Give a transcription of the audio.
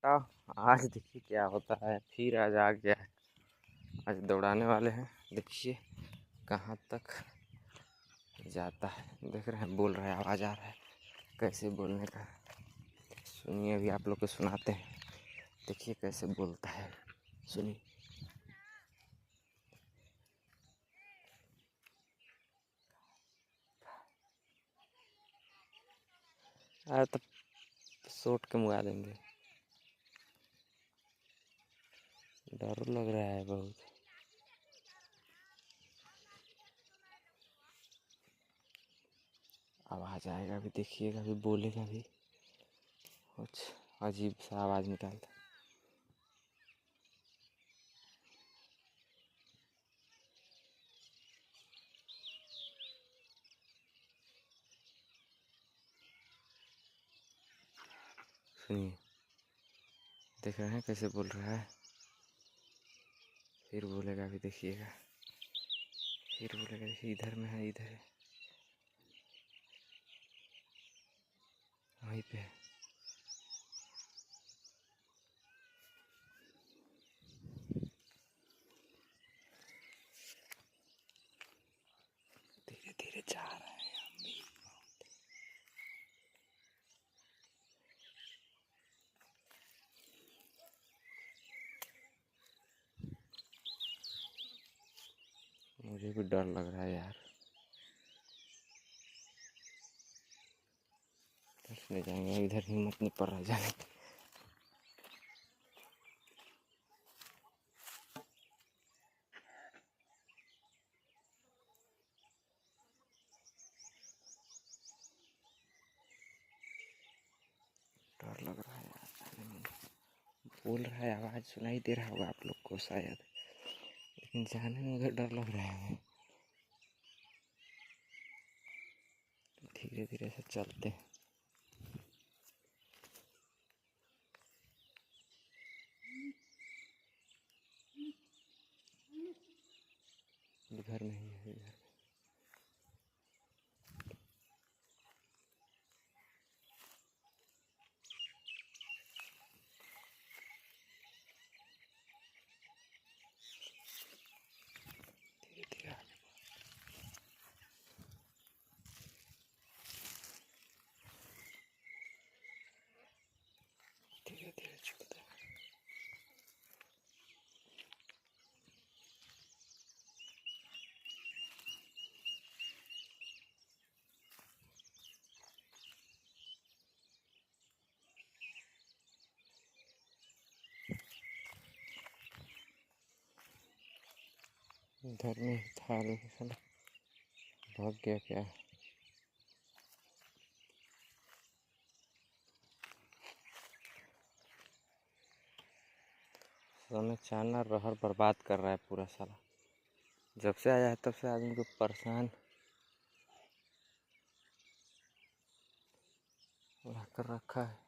बेटा, आज देखिए क्या होता है। फिर आज आ गया है। आज दौड़ाने वाले हैं। देखिए कहाँ तक जाता है। देख रहे हैं, बोल रहा है, आवाज़ आ रहा है। कैसे बोलने का सुनिए, अभी आप लोग को सुनाते हैं। देखिए कैसे बोलता है, सुनिए। अरे तब सोट के मुआ देंगे। डर लग रहा है बहुत। आवाज़ आएगा भी, देखिएगा भी, बोलेगा भी। कुछ अजीब सा आवाज़ निकालता। सुनिए, देख रहे हैं कैसे बोल रहा है। फिर बोलेगा भी, देखिएगा। फिर बोलेगा, देखिए इधर में है, इधर है, वहीं पे है। धीरे धीरे जा रहे हैं हम भी। मुझे भी डर लग रहा है यार। ले जाएंगे, इधर हिम्मत नहीं पड़ रहा है जाने की। डर लग रहा है यार जाने में। बोल रहा है, आवाज़ सुनाई दे रहा होगा आप लोग को शायद, लेकिन जाने में उधर डर लग रहा है। धीरे धीरे से चलते हैं। घर में ही है, इधर। धीरे धीरे आगे, धीरे धीरे चलते हैं। इधर में ही था, लेकिन भाग गया क्या। समय चाना रहर बर्बाद कर रहा है पूरा साला। जब से आया है तब से आदमी को परेशान कर रखा है।